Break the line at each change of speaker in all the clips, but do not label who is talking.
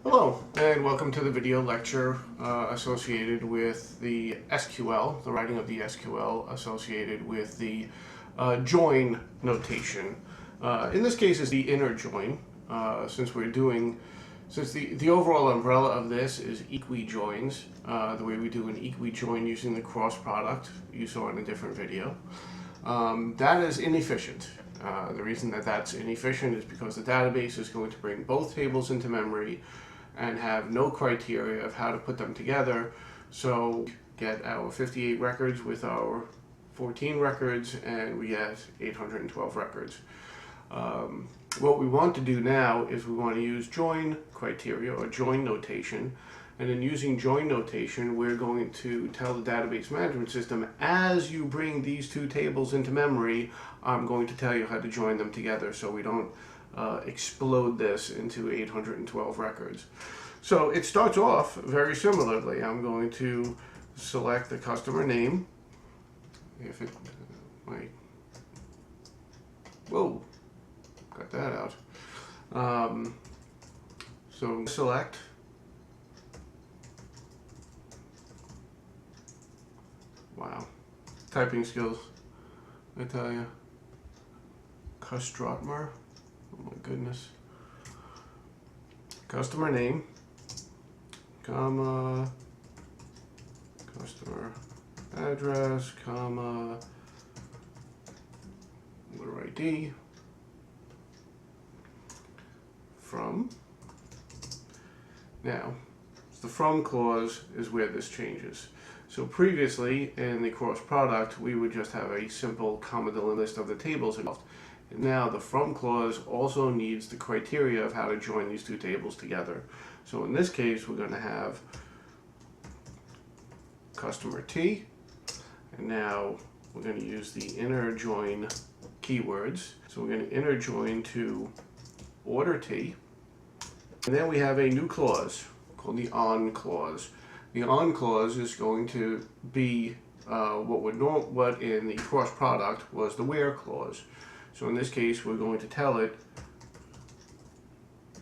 Hello, and welcome to the video lecture associated with the SQL, the writing of the SQL associated with the join notation. In this case, it's the inner join, since the overall umbrella of this is equi-joins, the way we do an equi-join using the cross product you saw in a different video. That is inefficient. The reason that that's inefficient is because the database is going to bring both tables into memory and have no criteria of how to put them together. So get our 58 records with our 14 records, and we get 812 records. What we want to do now is we want to use join criteria or join notation, and in using join notation we're going to tell the database management system, as you bring these two tables into memory, I'm going to tell you how to join them together so we don't explode this into 812 records. So it starts off very similarly. I'm going to select the customer name. If it might, whoa, got that out. So select wow, typing skills, I tell you. Customer. Oh my goodness. Customer name, comma, customer address, comma, order ID, from. Now, the from clause is where this changes. So previously, in the cross product, we would just have a simple comma delimiter list of the tables involved. Now the from clause also needs the criteria of how to join these two tables together. So in this case we're going to have customer T, and now we're going to use the inner join keywords. So we're going to inner join to order T, and then we have a new clause called the on clause. The on clause is going to be what in the cross product was the where clause. So in this case, we're going to tell it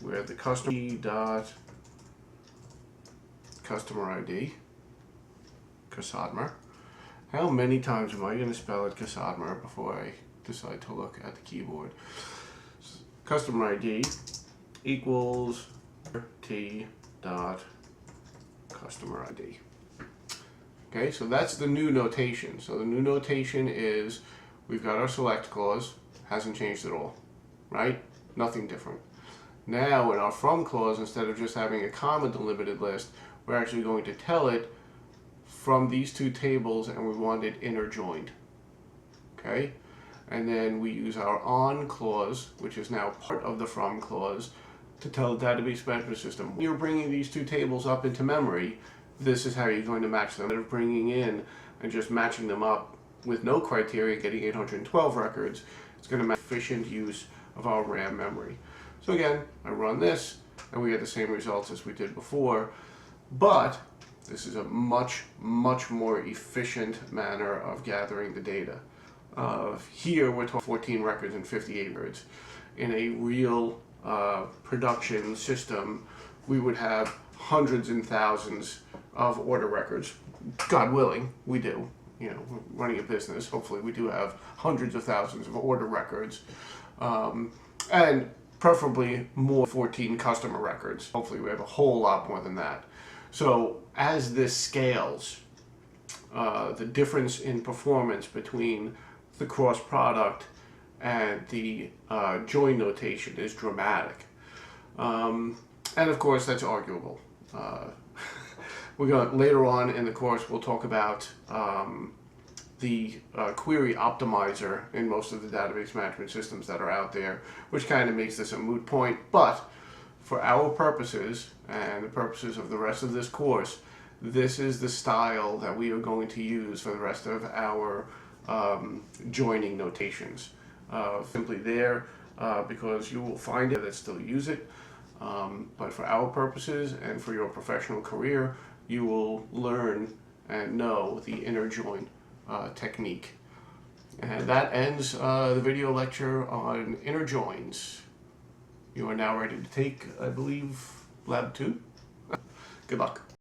where the customer ID, customer. How many times am I going to spell it customer before I decide to look at the keyboard? Customer ID equals T dot customer ID. Okay, so that's the new notation. So the new notation is we've got our select clause. Hasn't changed at all, right? Nothing different. Now in our from clause, instead of just having a comma delimited list, we're actually going to tell it from these two tables, and we want it inner joined. Okay? And then we use our on clause, which is now part of the from clause, to tell the database management system, when you're bringing these two tables up into memory, this is how you're going to match them. Instead of bringing in and just matching them up with no criteria, getting 812 records, it's going to make efficient use of our RAM memory. So again, I run this, and we get the same results as we did before, but this is a much, much more efficient manner of gathering the data. Here we're talking 14 records and 58 records. In a real production system, we would have hundreds and thousands of order records. God willing, we do. You know, running a business, hopefully we do have hundreds of thousands of order records, and preferably more 14 customer records. Hopefully we have a whole lot more than that. So as this scales, the difference in performance between the cross product and the join notation is dramatic. And of course that's arguable. We're going later on in the course we'll talk about the query optimizer in most of the database management systems that are out there, which kind of makes this a moot point. But for our purposes and the purposes of the rest of this course, this is the style that we are going to use for the rest of our joining notations. Simply there because you will find it that still use it. But for our purposes and for your professional career, you will learn and know the inner join technique. And that ends the video lecture on inner joins. You are now ready to take, I believe, Lab 2. Good luck.